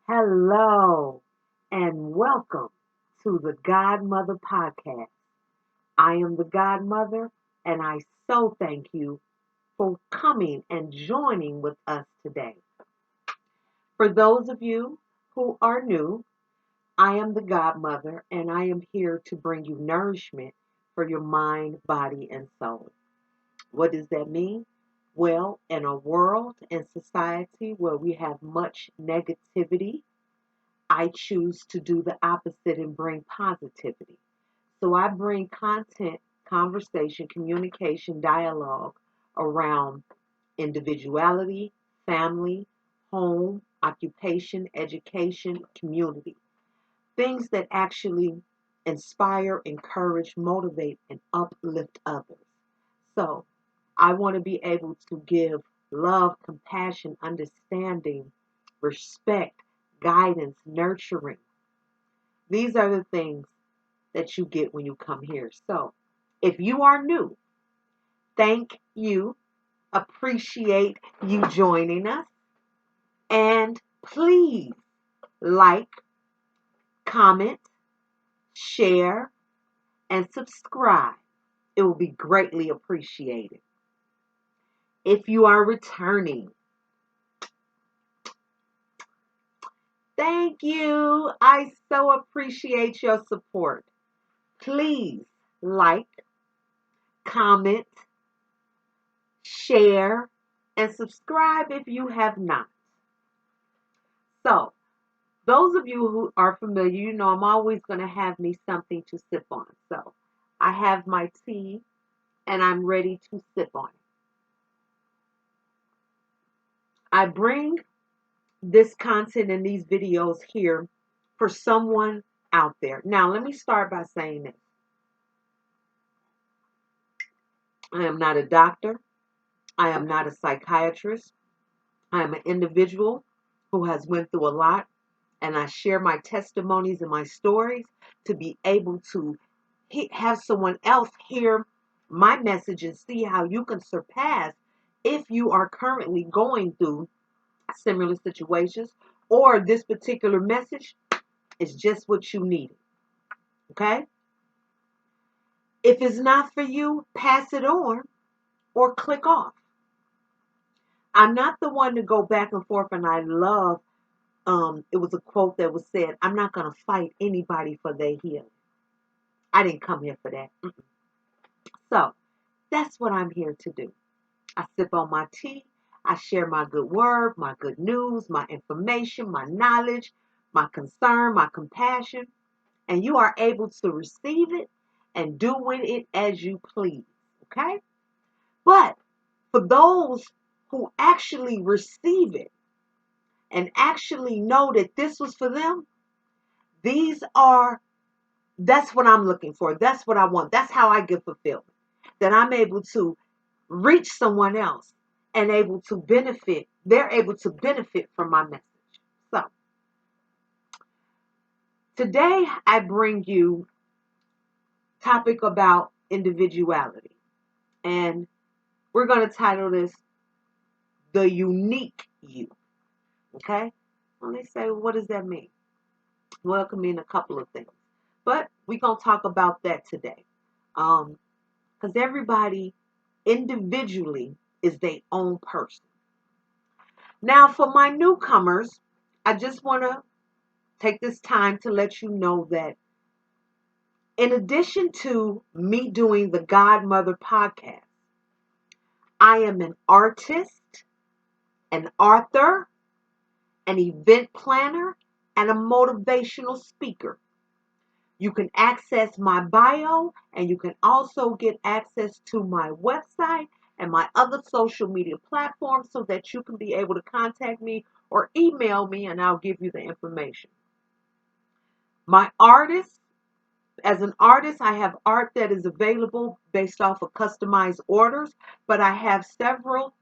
Hello and welcome to the Godmother podcast. I am the Godmother and I so thank you for coming and joining with us today. For those of you who are new, I am the Godmother and I am here to bring you nourishment for your mind, body, and soul. What does that mean? Well, in a world and society where we have much negativity, I choose to do the opposite and bring positivity. So I bring content, conversation, communication, dialogue around individuality, family, home, occupation, education, community. Things that actually inspire, encourage, motivate, and uplift others. So I want to be able to give love, compassion, understanding, respect, guidance, nurturing. These are the things that you get when you come here. So if you are new, thank you, appreciate you joining us, and please like, comment, share, and subscribe. It will be greatly appreciated. If you are returning, thank you. I so appreciate your support. Please like, comment, share, and subscribe if you have not. So, those of you who are familiar, you know I'm always going to have me something to sip on. So, I have my tea and I'm ready to sip on it. I bring this content and these videos here for someone out there. Now, let me start by saying this. I am not a doctor. I am not a psychiatrist. I am an individual who has went through a lot, and I share my testimonies and my stories to be able to have someone else hear my message and see how you can surpass if you are currently going through similar situations, or this particular message is just what you needed. Okay? If it's not for you, pass it on or click off. I'm not the one to go back and forth, and I love it was a quote that was said, I'm not going to fight anybody for their healing. I didn't come here for that. So that's what I'm here to do. I sip on my tea. I share my good word, my good news, my information, my knowledge, my concern, my compassion, and you are able to receive it and do with it as you please. Okay? But for those who actually receive it and actually know that this was for them, these are that's what I'm looking for. That's what I want. That's how I get fulfillment. That I'm able to reach someone else and able to benefit. They're able to benefit from my message. So today I bring you topic about individuality. And we're going to title this The Unique You. Okay? Let me say, what does that mean? Well, it can mean a couple of things. But we're going to talk about that today. Because everybody individually is their own person. Now, for my newcomers, I just want to take this time to let you know that in addition to me doing the Godmother podcast, I am an artist, an author, an event planner, and a motivational speaker. You can access my bio and you can also get access to my website and my other social media platforms so that you can be able to contact me or email me and I'll give you the information. My artist, as an artist, I have art that is available based off of customized orders, but I have several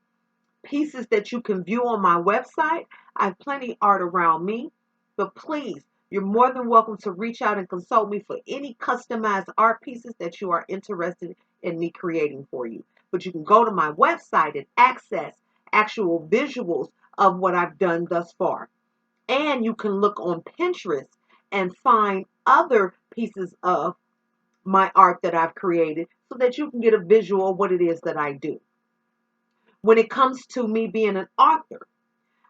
pieces that you can view on my website. I have plenty of art around me, but please, you're more than welcome to reach out and consult me for any customized art pieces that you are interested in me creating for you. But you can go to my website and access actual visuals of what I've done thus far. And you can look on Pinterest and find other pieces of my art that I've created so that you can get a visual of what it is that I do. When it comes to me being an author,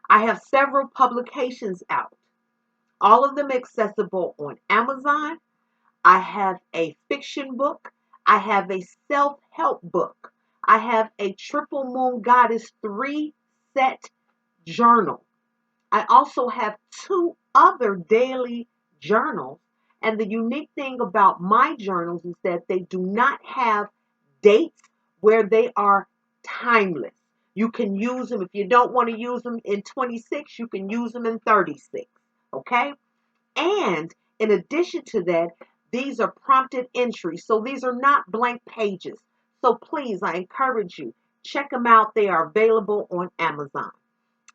I have several publications out, all of them accessible on Amazon. I have a fiction book. I have a self-help book. I have a Triple Moon Goddess 3 set journal. I also have 2 other daily journals. And the unique thing about my journals is that they do not have dates, where they are timeless. You can use them. If you don't want to use them in 26, you can use them in 36. Okay? And in addition to that, these are prompted entries. So these are not blank pages. So please, I encourage you, check them out. They are available on Amazon.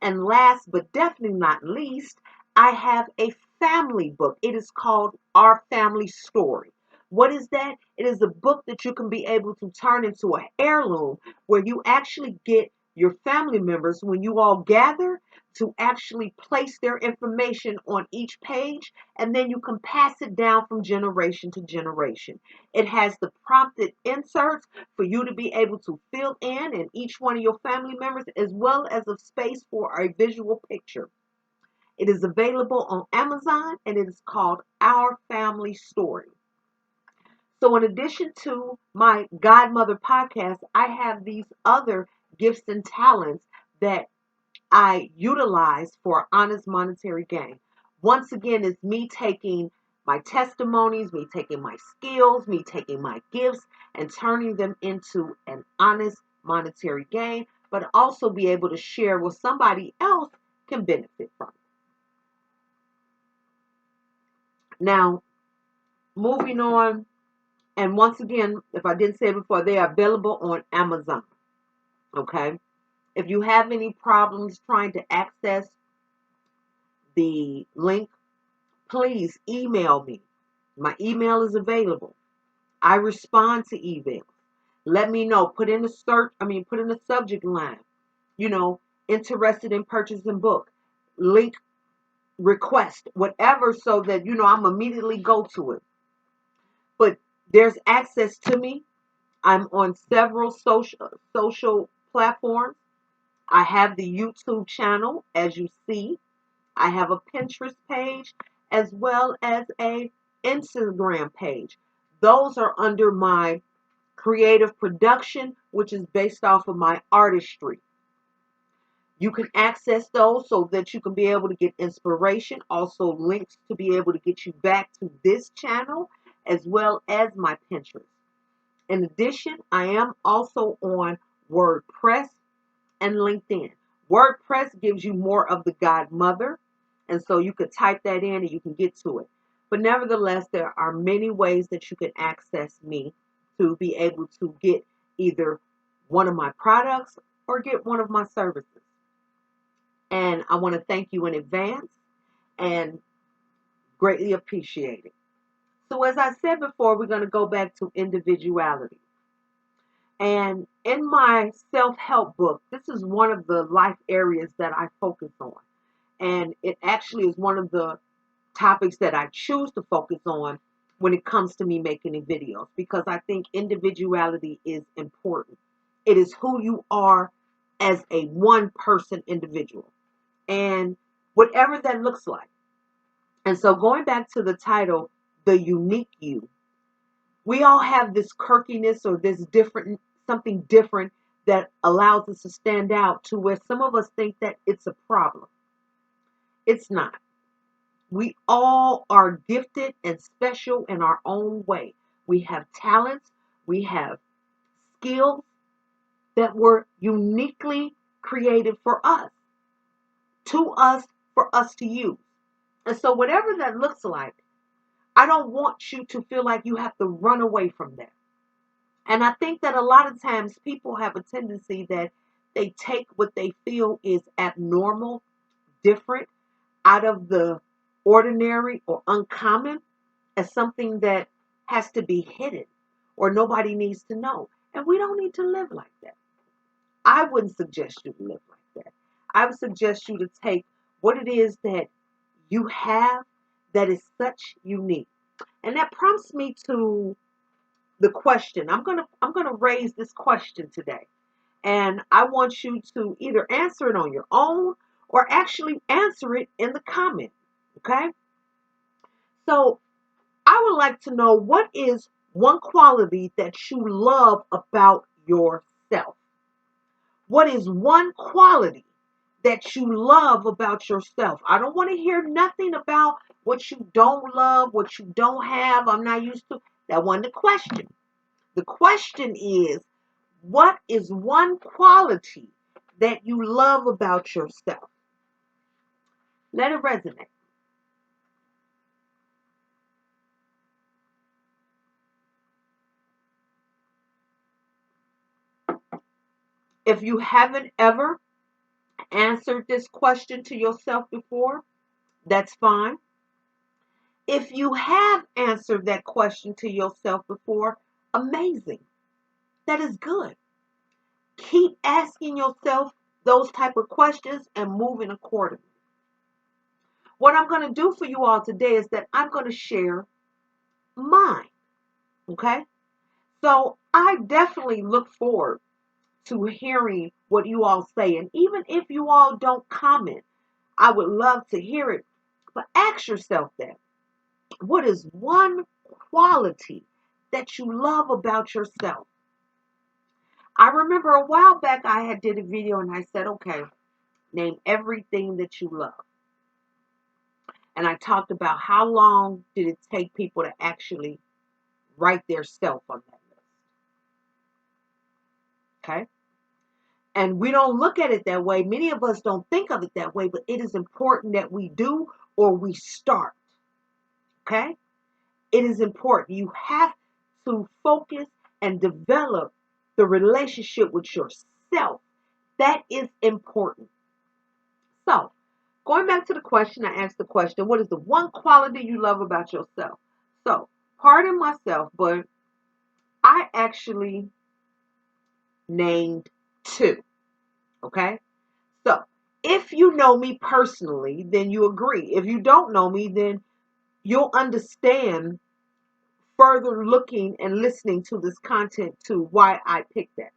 And last but definitely not least, I have a family book. It is called Our Family Story. What is that? It is a book that you can be able to turn into an heirloom, where you actually get your family members, when you all gather, to actually place their information on each page, and then you can pass it down from generation to generation. It has the prompted inserts for you to be able to fill in and each one of your family members, as well as a space for a visual picture. It is available on Amazon, and it is called Our Family Story. So, in addition to my Godmother podcast, I have these other gifts and talents that I utilize for honest monetary gain. Once again, it's me taking my testimonies, me taking my skills, me taking my gifts, and turning them into an honest monetary gain, but also be able to share what somebody else can benefit from. Now, moving on, and once again, if I didn't say it before, they are available on Amazon. Okay? If you have any problems trying to access the link, please email me. My email is available. I respond to emails. Let me know. Put in the subject line, you know, interested in purchasing book, link request, whatever, so that, I'm immediately go to it. But there's access to me. I'm on several social platforms. I have the YouTube channel, as you see. I have a Pinterest page as well as a Instagram page. Those are under my creative production, which is based off of my artistry. You can access those so that you can be able to get inspiration, also links to be able to get you back to this channel, as well as my Pinterest. In addition, I am also on WordPress and LinkedIn. WordPress gives you more of the Godmother, and so you could type that in and you can get to it. But nevertheless, there are many ways that you can access me to be able to get either one of my products or get one of my services. And I want to thank you in advance and greatly appreciate it. So, as I said before, we're going to go back to individuality. And in my self-help book, this is one of the life areas that I focus on. And it actually is one of the topics that I choose to focus on when it comes to me making the videos, because I think individuality is important. It is who you are as a one person individual, and whatever that looks like. And so, going back to the title, The Unique You, we all have this quirkiness or this different, something different that allows us to stand out, to where some of us think that it's a problem. It's not. We all are gifted and special in our own way. We have talents, we have skills that were uniquely created to us, for us to use. And so, whatever that looks like, I don't want you to feel like you have to run away from that. And I think that a lot of times people have a tendency that they take what they feel is abnormal, different, out of the ordinary or uncommon, as something that has to be hidden or nobody needs to know. And we don't need to live like that. I wouldn't suggest you to live like that. I would suggest you to take what it is that you have that is such unique. And that prompts me to the question. I'm gonna raise this question today. And I want you to either answer it on your own or actually answer it in the comment. Okay? So I would like to know, what is one quality that you love about yourself? What is one quality that you love about yourself? I don't want to hear nothing about what you don't love, what you don't have. I'm not used to. That wasn't the question. The question is, what is one quality that you love about yourself? Let it resonate. If you haven't ever answered this question to yourself before, that's fine. If you have answered that question to yourself before, amazing. That is good. Keep asking yourself those type of questions and moving accordingly. What I'm going to do for you all today is that I'm going to share mine. Okay? So I definitely look forward to hearing what you all say. And even if you all don't comment, I would love to hear it. But ask yourself that. What is one quality that you love about yourself? I remember a while back I had did a video and I said, okay, name everything that you love. And I talked about how long did it take people to actually write their self on that list. Okay? And we don't look at it that way. Many of us don't think of it that way, but it is important that we do, or we start. Okay? It is important. You have to focus and develop the relationship with yourself. That is important. So, going back to the question, I asked the question, what is the one quality you love about yourself? So, pardon myself, but I actually named two. Okay? So, if you know me personally, then you agree. If you don't know me, then you'll understand further looking and listening to this content to why I picked that.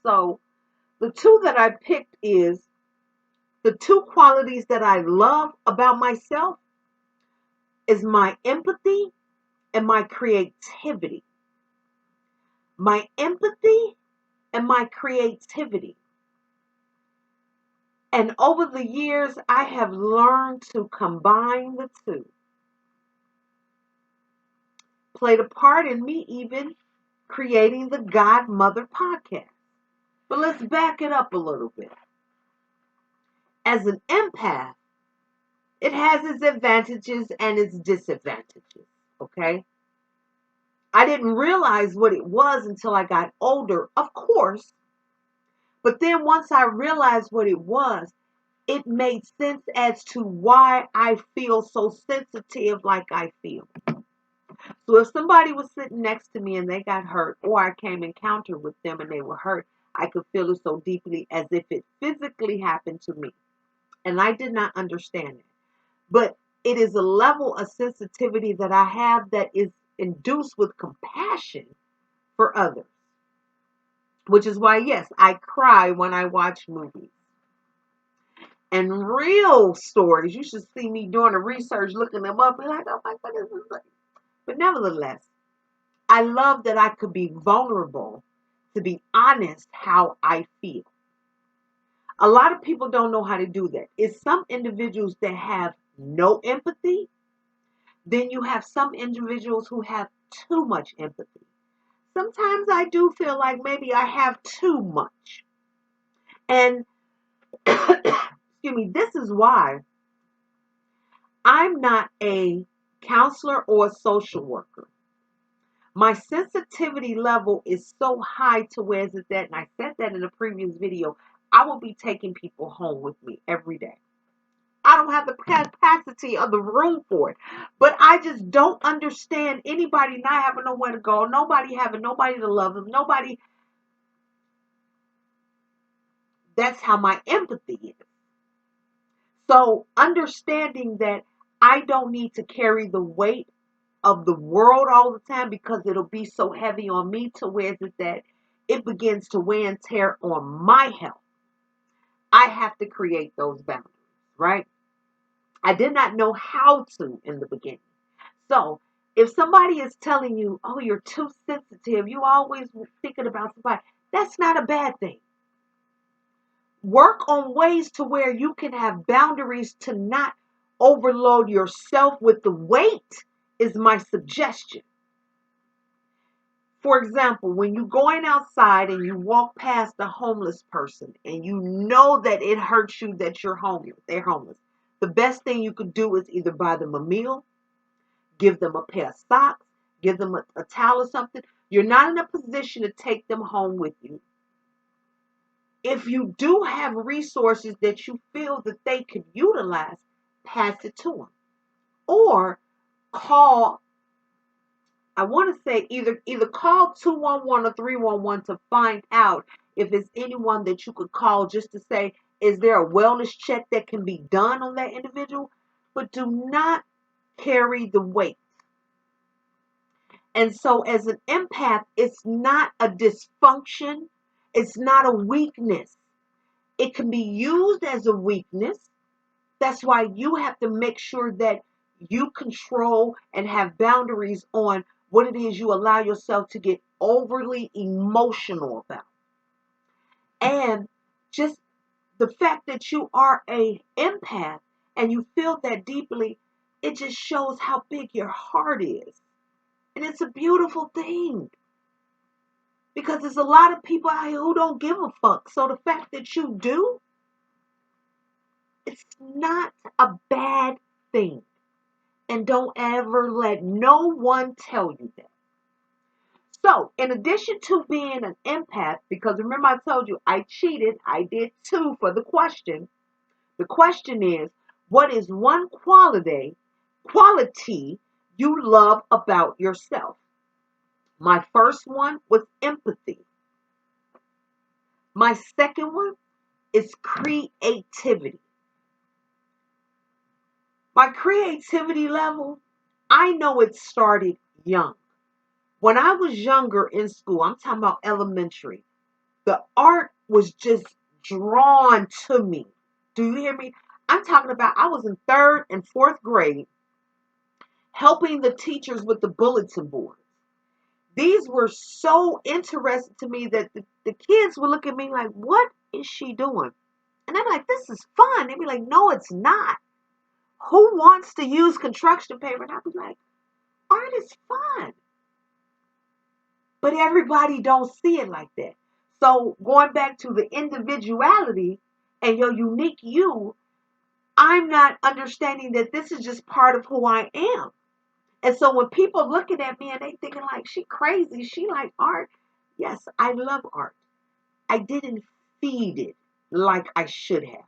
So, the two that I picked is the two qualities that I love about myself is my empathy and my creativity. My empathy and my creativity. And over the years, I have learned to combine the two. Played a part in me even creating the Godmother podcast. But let's back it up a little bit. As an empath, it has its advantages and its disadvantages. Okay? I didn't realize what it was until I got older, of course. But then once I realized what it was, it made sense as to why I feel so sensitive like I feel. So if somebody was sitting next to me and they got hurt, or I came encounter with them and they were hurt, I could feel it so deeply as if it physically happened to me. And I did not understand it. But it is a level of sensitivity that I have that is induced with compassion for others. Which is why, yes, I cry when I watch movies. And real stories, you should see me doing the research, looking them up, and like, oh my goodness. But nevertheless, I love that I could be vulnerable, to be honest how I feel. A lot of people don't know how to do that. It's some individuals that have no empathy. Then you have some individuals who have too much empathy. Sometimes I do feel like maybe I have too much. And excuse me, this is why I'm not a counselor or a social worker. My sensitivity level is so high to where is it that, and I said that in a previous video, I will be taking people home with me every day. I don't have the capacity of the room for it. But I just don't understand anybody not having nowhere to go, nobody having nobody to love them, nobody. That's how my empathy is. So understanding that I don't need to carry the weight of the world all the time because it'll be so heavy on me to where is it that it begins to wear and tear on my health. I have to create those boundaries, right? I did not know how to in the beginning. So if somebody is telling you, oh, you're too sensitive, you always thinking about somebody, that's not a bad thing. Work on ways to where you can have boundaries to not overload yourself with the weight is my suggestion. For example, when you're going outside and you walk past a homeless person and you know that it hurts you that they're homeless. The best thing you could do is either buy them a meal, give them a pair of socks, give them a towel or something. You're not in a position to take them home with you. If you do have resources that you feel that they could utilize, pass it to them. Or call, I want to say either call 211 or 311 to find out if it's anyone that you could call just to say, is there a wellness check that can be done on that individual? But do not carry the weight. And so, as an empath, it's not a dysfunction, it's not a weakness. It can be used as a weakness. That's why you have to make sure that you control and have boundaries on what it is you allow yourself to get overly emotional about. And just the fact that you are a empath and you feel that deeply, it just shows how big your heart is. And it's a beautiful thing. Because there's a lot of people out here who don't give a fuck. So the fact that you do, it's not a bad thing. And don't ever let no one tell you that. So, in addition to being an empath, because remember I told you I cheated, I did two for the question. The question is, what is one quality you love about yourself? My first one was empathy. My second one is creativity. My creativity level, I know it started young. When I was younger in school, I'm talking about elementary, the art was just drawn to me. Do you hear me? I'm talking about I was in third and fourth grade helping the teachers with the bulletin board. These were so interesting to me that the kids would look at me like, what is she doing? And I'm like, this is fun. They'd be like, no, it's not. Who wants to use construction paper? And I'd be like, art is fun. But everybody don't see it like that. So going back to the individuality and your unique you, I'm not understanding that this is just part of who I am. And so when people looking at me and they thinking like, she crazy, she like art. Yes, I love art. I didn't feed it like I should have.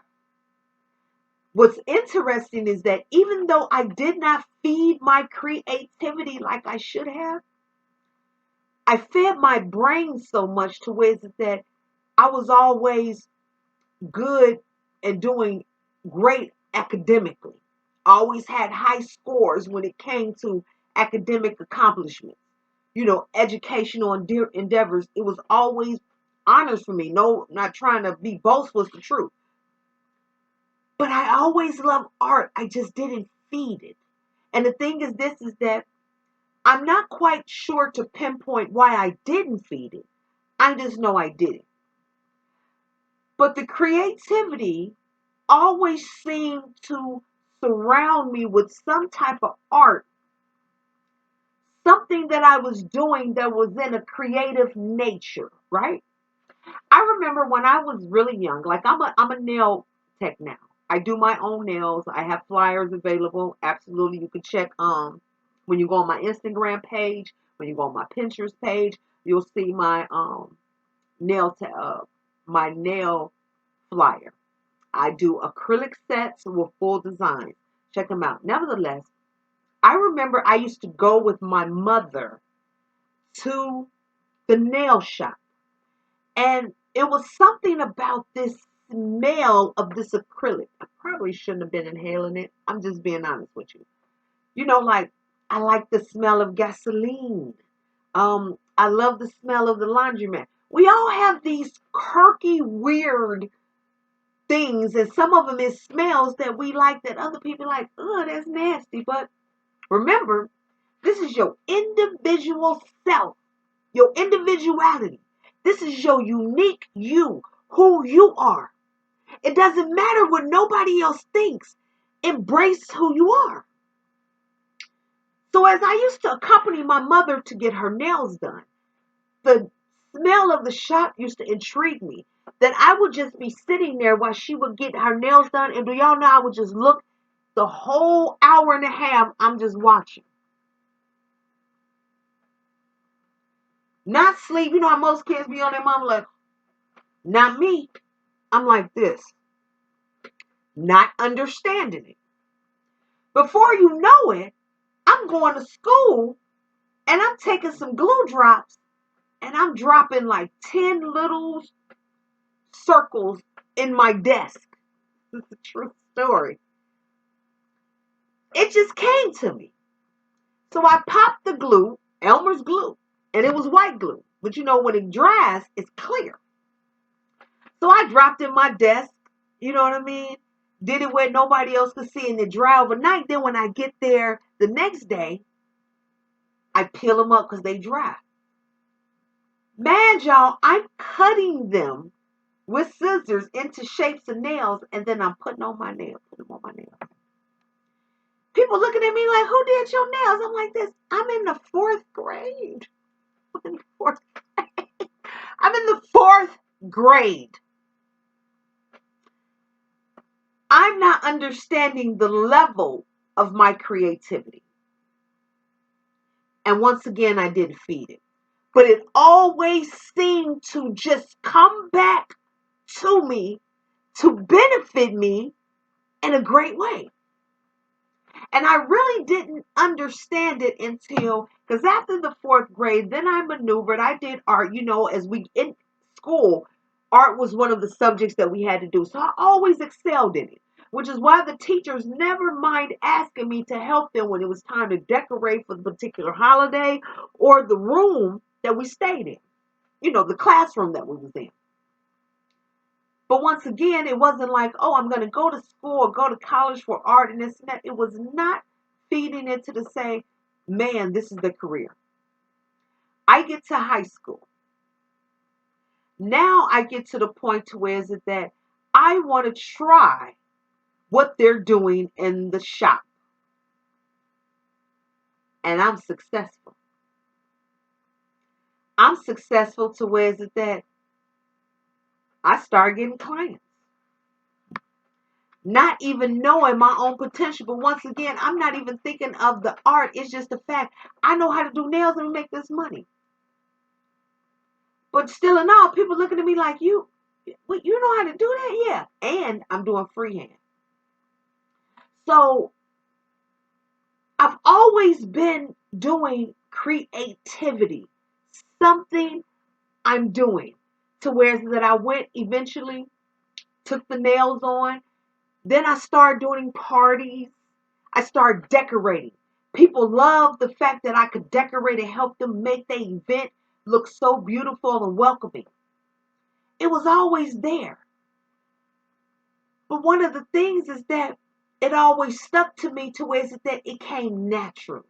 What's interesting is that even though I did not feed my creativity like I should have, I fed my brain so much to where that I was always good and doing great academically. Always had high scores when it came to academic accomplishments. Educational endeavors. It was always honors for me. No, not trying to be boastful, it's the truth. But I always loved art. I just didn't feed it. And the thing is this is that I'm not quite sure to pinpoint why I didn't feed it. I just know I didn't. But the creativity always seemed to surround me with some type of art, something that I was doing that was in a creative nature, right? I remember when I was really young, like I'm a nail tech now. I do my own nails. I have flyers available. Absolutely, you can check when you go on my Instagram page, when you go on my Pinterest page, you'll see my nail my nail flyer. I do acrylic sets with full designs. Check them out. Nevertheless, I remember I used to go with my mother to the nail shop. And it was something about this smell of this acrylic. I probably shouldn't have been inhaling it. I'm just being honest with you. You know, like I like the smell of gasoline. I love the smell of the laundromat. We all have these quirky, weird things, and some of them is smells that we like that other people like. Oh, that's nasty. But remember, this is your individual self, your individuality. This is your unique you, who you are. It doesn't matter what nobody else thinks. Embrace who you are. So as I used to accompany my mother to get her nails done, the smell of the shop used to intrigue me. That I would just be sitting there while she would get her nails done. And do y'all know I would just look the whole hour and a half, I'm just watching. Not sleep. You know how most kids be on their mom like, not me. I'm like this. Not understanding it. Before you know it, I'm going to school and I'm taking some glue drops and I'm dropping like 10 little circles in my desk. This is a true story. It just came to me. So I popped the glue, Elmer's glue, and it was white glue. But you know, when it dries, it's clear. So I dropped in my desk, you know what I mean? Did it where nobody else could see and it dry overnight. Then when I get there the next day, I peel them up because they dry. Man, y'all, I'm cutting them with scissors into shapes of nails, and then I'm putting on my nails, putting them on my nails. People looking at me like, who did your nails? I'm like this. I'm in the fourth grade. I'm in the fourth grade. I'm in the fourth grade. I'm not understanding the level of my creativity. And once again, I didn't feed it. But it always seemed to just come back to me to benefit me in a great way. And I really didn't understand it until, because after the fourth grade, then I maneuvered. I did art, you know, as we in school, art was one of the subjects that we had to do. So I always excelled in it, which is why the teachers never mind asking me to help them when it was time to decorate for the particular holiday or the room that we stayed in, you know, the classroom that we was in. But once again, it wasn't like, oh, I'm going to go to school or go to college for art and this and that. It was not feeding into the say, man, this is the career. I get to high school. Now I get to the point to where is it that I want to try what they're doing in the shop. And I'm successful. I'm successful to where is it that I start getting clients. Not even knowing my own potential. But once again, I'm not even thinking of the art. It's just the fact I know how to do nails and make this money. But still in all, people looking at me like, you know how to do that? Yeah. And I'm doing freehand. So I've always been doing creativity. Something I'm doing. To where that I went eventually, took the nails on. Then I started doing parties. I started decorating. People love the fact that I could decorate and help them make their event look so beautiful and welcoming. It was always there. But one of the things is that it always stuck to me to where that it came naturally.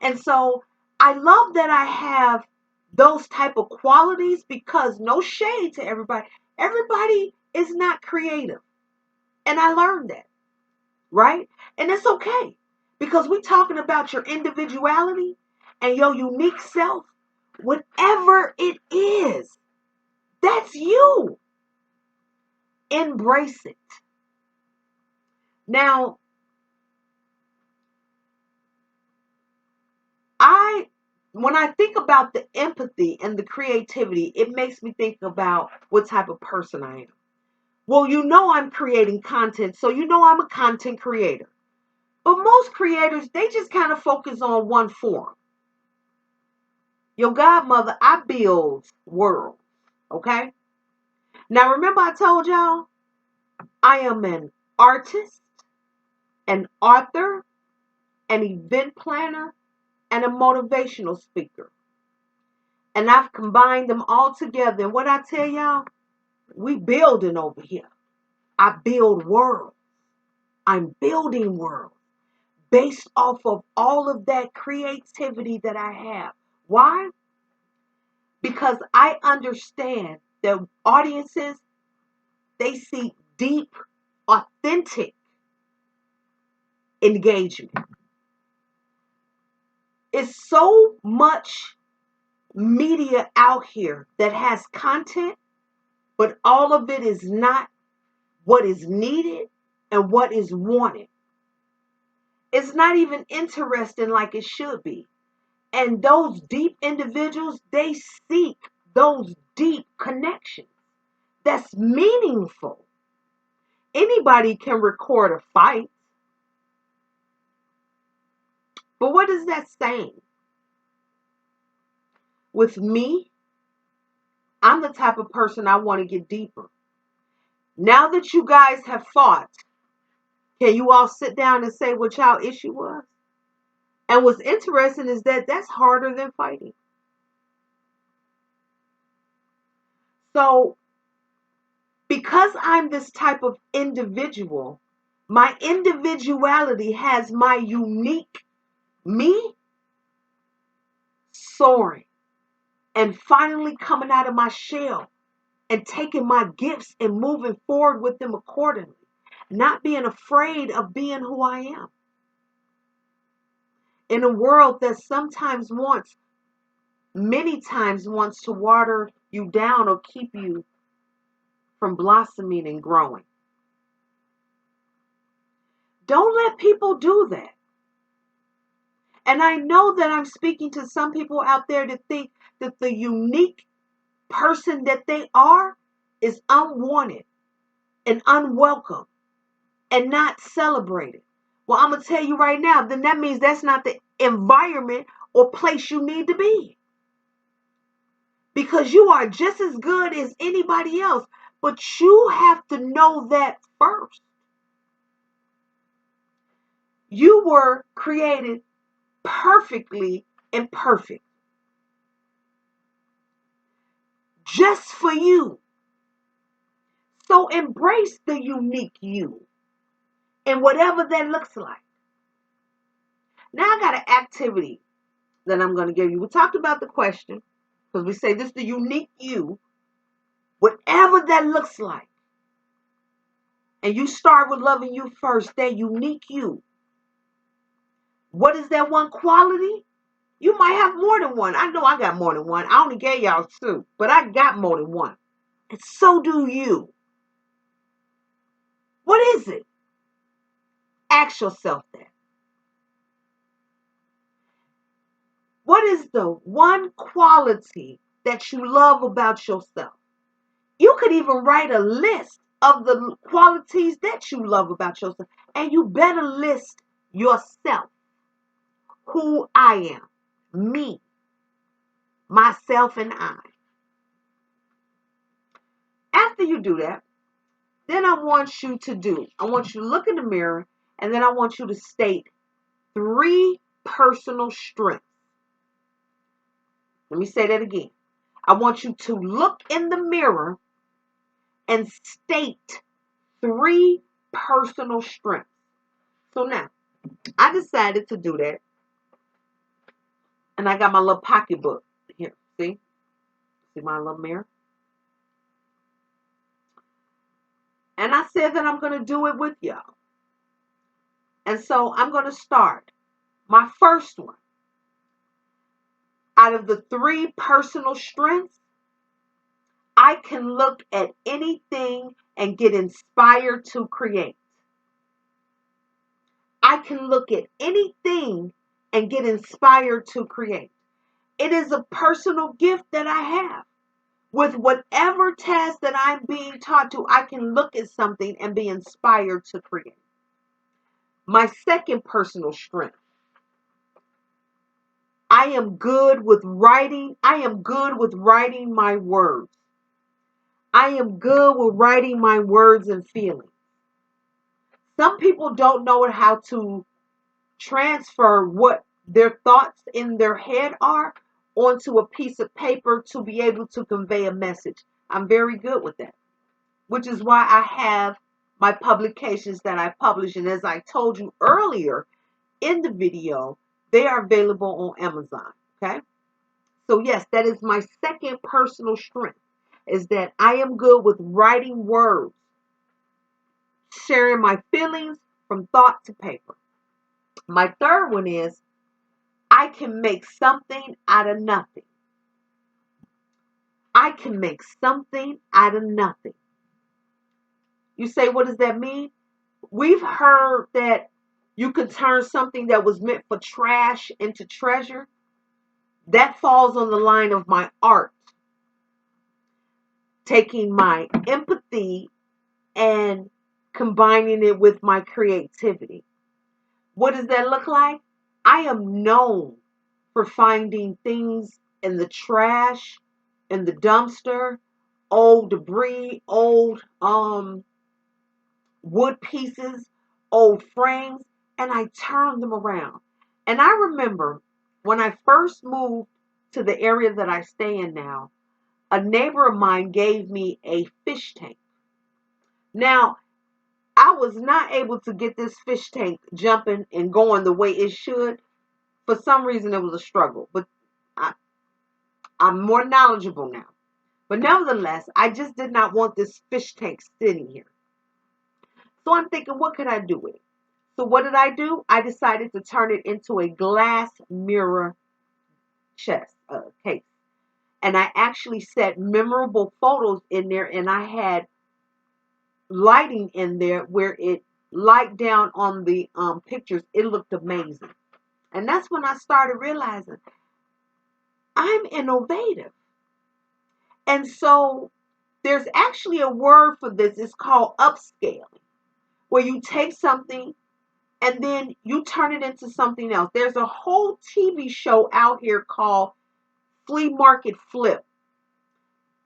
And so I love that I have those type of qualities because no shade to everybody. Everybody is not creative. And I learned that. Right? And it's okay because we're talking about your individuality and your unique self. Whatever it is, that's you. Embrace it. Now, when I think about the empathy and the creativity, it makes me think about what type of person I am. Well, you know I'm creating content, so you know I'm a content creator. But most creators, they just kind of focus on one form. Your godmother, I build worlds, okay? Now, remember I told y'all I am an artist, an author, an event planner, and a motivational speaker. And I've combined them all together. And what I tell y'all, we building over here. I build worlds. I'm building worlds based off of all of that creativity that I have. Why? Because I understand that audiences, they seek deep, authentic engagement. It's so much media out here that has content, but all of it is not what is needed and what is wanted. It's not even interesting like it should be. And those deep individuals, they seek those deep connections that's meaningful. Anybody can record a fight, but what is that saying? With me, I'm the type of person I want to get deeper. Now that you guys have fought, can you all sit down and say what y'all issue was? And what's interesting is that that's harder than fighting. So, because I'm this type of individual, my individuality has my unique me soaring and finally coming out of my shell and taking my gifts and moving forward with them accordingly, not being afraid of being who I am. In a world that sometimes many times wants to water you down or keep you from blossoming and growing. Don't let people do that. And I know that I'm speaking to some people out there that think that the unique person that they are is unwanted and unwelcome and not celebrated. Well, I'm going to tell you right now, then that means that's not the environment or place you need to be. Because you are just as good as anybody else. But you have to know that first. You were created perfectly imperfect. Just for you. So embrace the unique you and whatever that looks like. Now I got an activity that I'm going to give you. We talked about the question because we say this is the unique you, whatever that looks like. And you start with loving you first, that unique you. What is that one quality? You might have more than one. I know I got more than one. I only gave y'all two, but I got more than one. And so do you. What is it? Ask yourself that. What is the one quality that you love about yourself? You could even write a list of the qualities that you love about yourself. And you better list yourself. Who I am. Me. Myself and I. After you do that, then I want you to look in the mirror, and then I want you to state 3 personal strengths. Let me say that again. I want you to look in the mirror and state 3 personal strengths. So now, I decided to do that. And I got my little pocketbook here. See? See my little mirror? And I said that I'm going to do it with y'all. And so I'm going to start. My first one. Out of the 3 personal strengths, I can look at anything and get inspired to create. I can look at anything and get inspired to create. It is a personal gift that I have. With whatever task that I'm being taught to, I can look at something and be inspired to create. My second personal strength. I am good with writing. I am good with writing my words. I am good with writing my words and feelings. Some people don't know how to transfer what their thoughts in their head are onto a piece of paper to be able to convey a message. I'm very good with that, which is why I have my publications that I publish. And as I told you earlier in the video, they are available on Amazon. Okay. So, yes, that is my second personal strength, is that I am good with writing words, sharing my feelings from thought to paper. My third one is I can make something out of nothing. I can make something out of nothing. You say, what does that mean? We've heard that you can turn something that was meant for trash into treasure. That falls on the line of my art, taking my empathy and combining it with my creativity. What does that look like? I am known for finding things in the trash, in the dumpster, old debris, old wood pieces, old frames, and I turn them around. And I remember when I first moved to the area that I stay in now, a neighbor of mine gave me a fish tank. Now, I was not able to get this fish tank jumping and going the way it should. For some reason, it was a struggle, but I, I'm more knowledgeable now. But nevertheless, I just did not want this fish tank sitting here. So I'm thinking, what could I do with it? So what did I do? I decided to turn it into a glass mirror case. And I actually set memorable photos in there, and I had lighting in there where it light down on the pictures. It looked amazing. And that's when I started realizing I'm innovative. And so there's actually a word for this. It's called upscaling, where you take something and then you turn it into something else. There's a whole TV show out here called Flea Market Flip,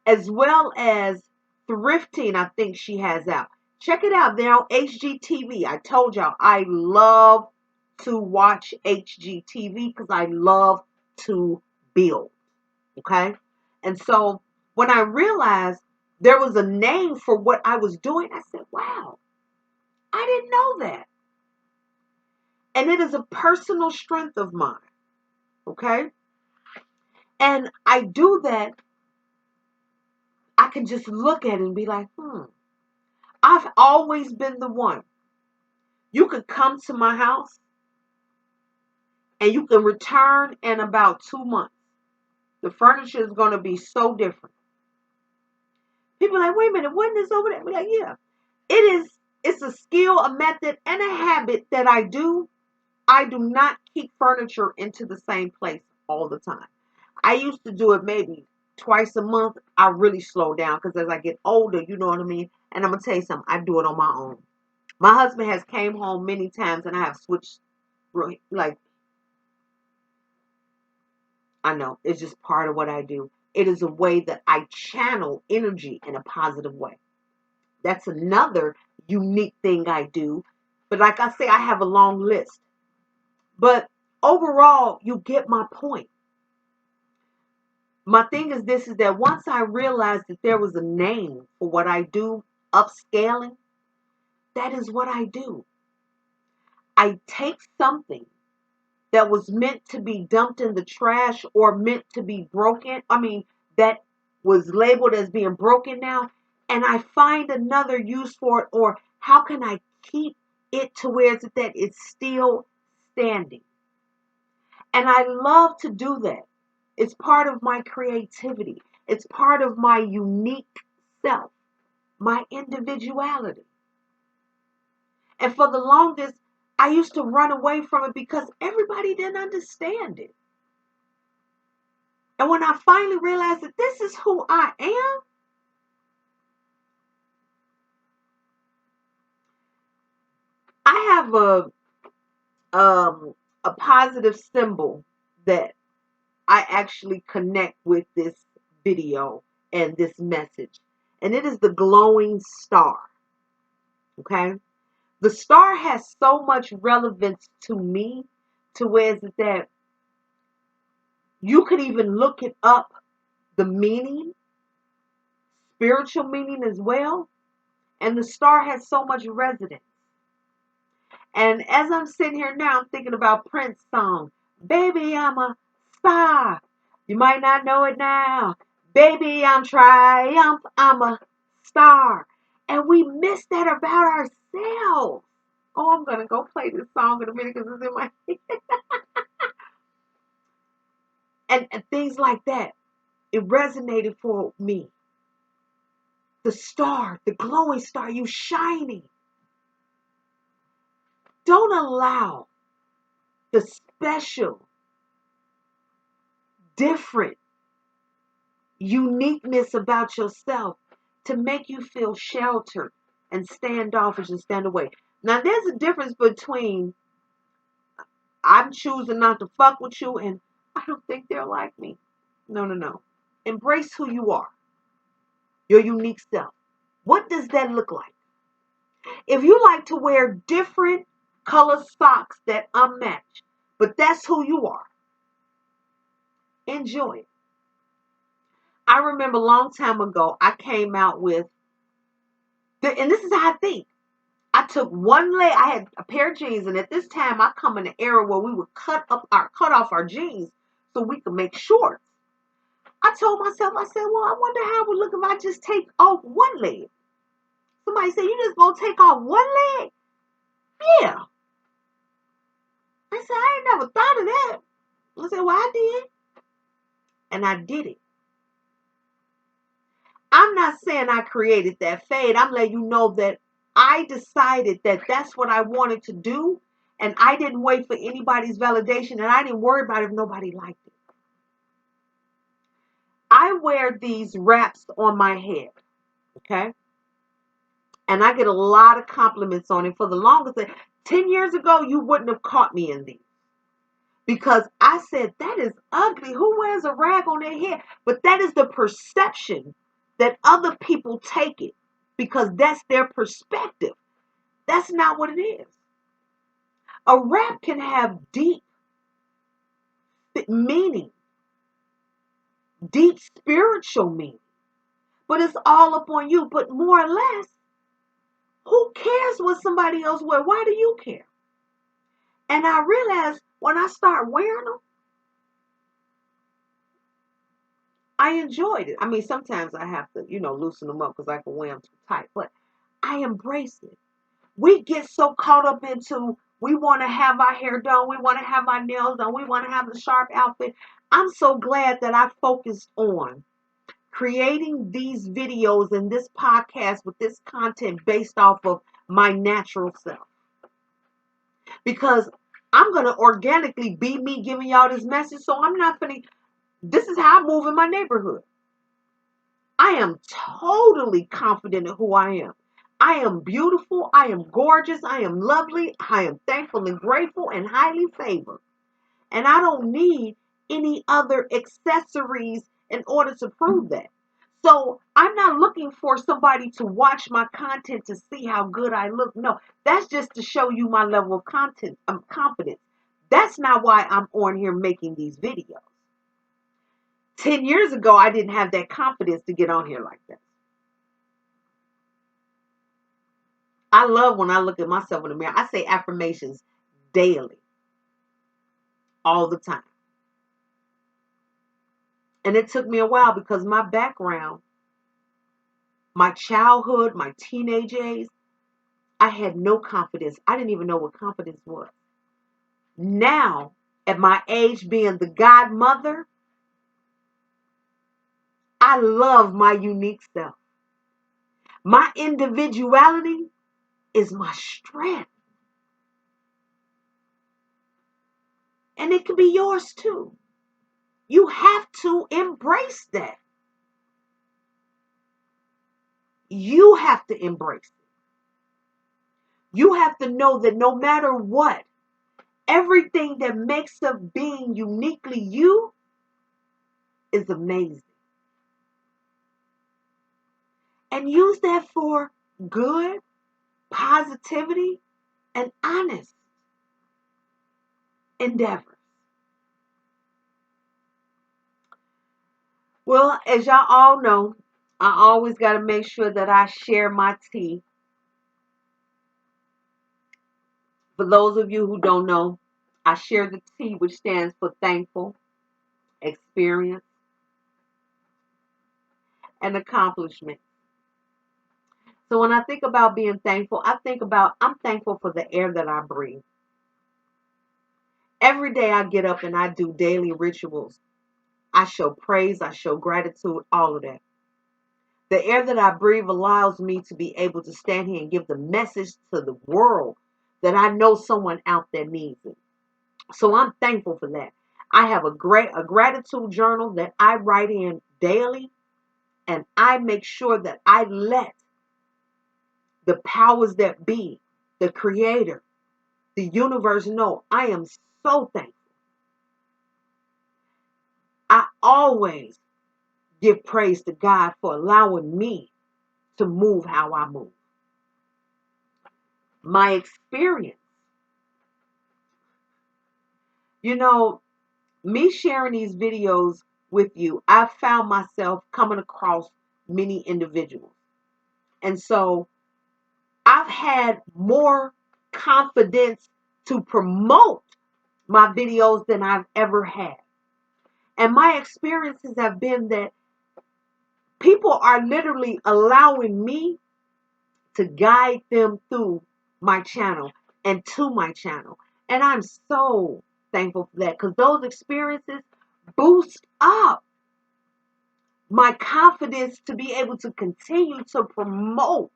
as well as Thrifting, I think she has out. Check it out. They're on HGTV. I told y'all I love to watch HGTV because I love to build. Okay? And so when I realized there was a name for what I was doing, I said, wow, I didn't know that. And it is a personal strength of mine. Okay? And I do that. I can just look at it and be like, I've always been the one. You could come to my house and you can return in about 2 months. The furniture is going to be so different. People are like, wait a minute, wasn't this over there? We're like, yeah. It's a skill, a method, and a habit that I do. I do not keep furniture into the same place all the time. I used to do it maybe twice a month. I really slow down because as I get older, you know what I mean? And I'm going to tell you something, I do it on my own. My husband has came home many times and I have switched, like, I know, it's just part of what I do. It is a way that I channel energy in a positive way. That's another unique thing I do. But like I say, I have a long list. But overall, you get my point. My thing is this, is that once I realized that there was a name for what I do, upscaling, that is what I do. I take something that was meant to be dumped in the trash or meant to be broken. That was labeled as being broken now. And I find another use for it, or how can I keep it to where that it's still standing? And I love to do that. It's part of my creativity. It's part of my unique self, my individuality. And for the longest, I used to run away from it because everybody didn't understand it. And when I finally realized that this is who I am, I have a positive symbol that I actually connect with this video and this message. and it is the glowing star. Okay? The star has so much relevance to me to where is it that you could even look it up, the meaning, spiritual meaning as well. And the star has so much resonance. And as I'm sitting here now, I'm thinking about Prince's song, Baby, I'm a Star. You might not know it now. Baby, I'm triumph. I'm a star. And we miss that about ourselves. Oh, I'm going to go play this song in a minute because it's in my head. And things like that. It resonated for me. The star, the glowing star, you shining. Don't allow the special, different uniqueness about yourself to make you feel sheltered and standoffish and stand away. Now, there's a difference between I'm choosing not to fuck with you and I don't think they're like me. No, no, no. Embrace who you are, your unique self. What does that look like? If you like to wear different color socks that unmatch, but that's who you are, enjoy it. I remember a long time ago, I came out with, and this is how I think. I took one leg, I had a pair of jeans, and at this time, I come in an era where we would cut off our jeans so we could make shorts. I told myself, I said, well, I wonder how it would look if I just take off one leg. Somebody said, you just gonna take off one leg? Yeah. I said, I ain't never thought of that. I said, well, I did. And I did it. I'm not saying I created that fade. I'm letting you know that I decided that that's what I wanted to do. And I didn't wait for anybody's validation. And I didn't worry about if nobody liked it. I wear these wraps on my head. Okay. And I get a lot of compliments on it. For the longest, 10 years ago, you wouldn't have caught me in these. Because I said, that is ugly. Who wears a rag on their head? But that is the perception that other people take it. Because that's their perspective. That's not what it is. A rap can have deep meaning. Deep spiritual meaning. But it's all up on you. But more or less, who cares what somebody else wears? Why do you care? And I realized when I start wearing them, I enjoyed it. I mean, sometimes I have to, loosen them up because I can wear them too tight. But I embrace it. We get so caught up into we want to have our hair done, we want to have our nails done, we want to have the sharp outfit. I'm so glad that I focused on creating these videos and this podcast with this content based off of my natural self. Because I'm going to organically be me giving y'all this message. So I'm not going to, this is how I move in my neighborhood. I am totally confident in who I am. I am beautiful. I am gorgeous. I am lovely. I am thankful and grateful and highly favored. And I don't need any other accessories in order to prove that. So I'm not looking for somebody to watch my content to see how good I look. No, that's just to show you my level of confidence. That's not why I'm on here making these videos. 10 years ago, I didn't have that confidence to get on here like that. I love when I look at myself in the mirror. I say affirmations daily, all the time. And it took me a while because my background, my childhood, my teenage years, I had no confidence. I didn't even know what confidence was. Now, at my age being the godmother, I love my unique self. My individuality is my strength. And it can be yours too. You have to embrace that. You have to embrace it. You have to know that no matter what, everything that makes up being uniquely you is amazing. and use that for good, positivity, and honest endeavors. Well, as y'all all know, I always got to make sure that I share my tea. For those of you who don't know, I share the T, which stands for thankful, experience, and accomplishment. So when I think about being thankful, I'm thankful for the air that I breathe. Every day I get up and I do daily rituals. I show praise, I show gratitude, all of that. The air that I breathe allows me to be able to stand here and give the message to the world that I know someone out there needs it. So I'm thankful for that. I have a gratitude journal that I write in daily, and I make sure that I let the powers that be, the creator, the universe know I am so thankful. I always give praise to God for allowing me to move how I move. My experience, you know, me sharing these videos with you, I've found myself coming across many individuals. And so I've had more confidence to promote my videos than I've ever had. And my experiences have been that people are literally allowing me to guide them through my channel and to my channel. And I'm so thankful for that because those experiences boost up my confidence to be able to continue to promote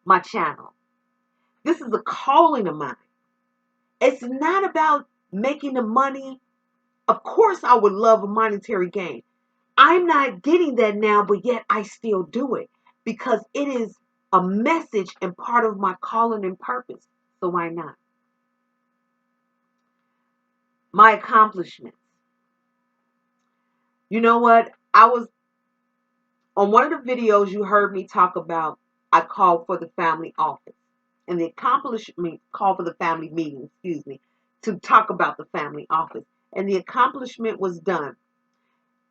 my channel. This is a calling of mine. It's not about making the money. Of course, I would love a monetary gain. I'm not getting that now, but yet I still do it because it is a message and part of my calling and purpose. So why not? My accomplishments. You know what? I was on one of the videos you heard me talk about, I called for the family office. And the accomplishment called for the family meeting, to talk about the family office. And the accomplishment was done.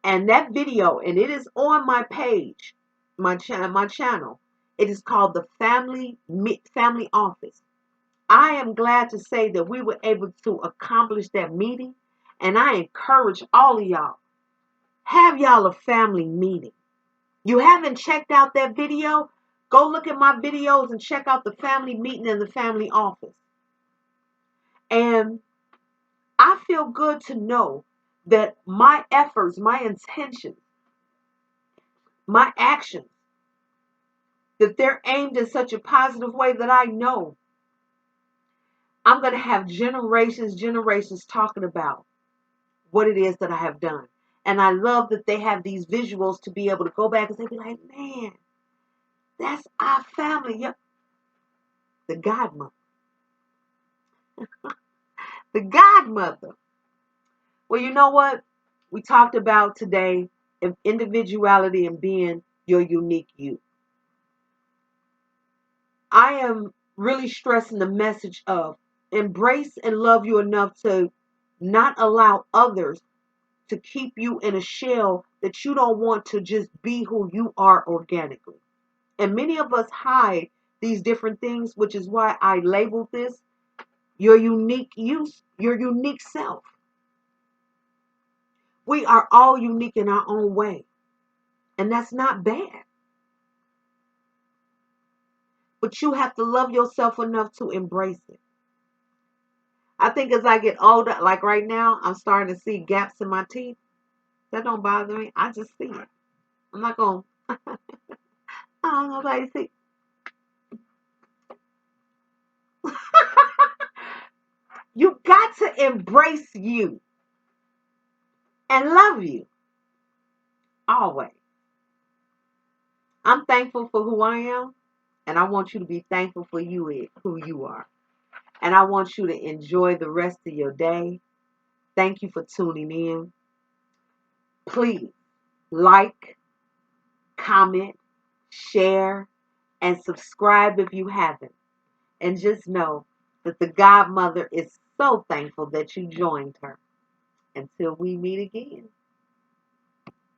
And that video, and it is on my page, my channel. It is called the family office. I am glad to say that we were able to accomplish that meeting, and I encourage all of y'all, have y'all a family meeting. You haven't checked out that video? Go look at my videos and check out the family meeting and the family office. And I feel good to know that my efforts, my intentions, my actions, that they're aimed in such a positive way that I know I'm going to have generations talking about what it is that I have done. And I love that they have these visuals to be able to go back and say, be like, man, that's our family. Yep. The Godmother. The Godmother. Well, you know what? We talked about today individuality and being your unique you. I am really stressing the message of embrace and love you enough to not allow others to keep you in a shell that you don't want to just be who you are organically. And many of us hide these different things, which is why I labeled this your unique use, your unique self. We are all unique in our own way. And that's not bad. But you have to love yourself enough to embrace it. I think as I get older, like right now, I'm starting to see gaps in my teeth. That don't bother me. I just see it. I'm not going, I don't know if I see. You got to embrace you and love you always. I'm thankful for who I am, and I want you to be thankful for you, who you are. And I want you to enjoy the rest of your day. Thank you for tuning in. Please like, comment, share, and subscribe if you haven't. And just know that the Godmother is so thankful that you joined her. Until we meet again.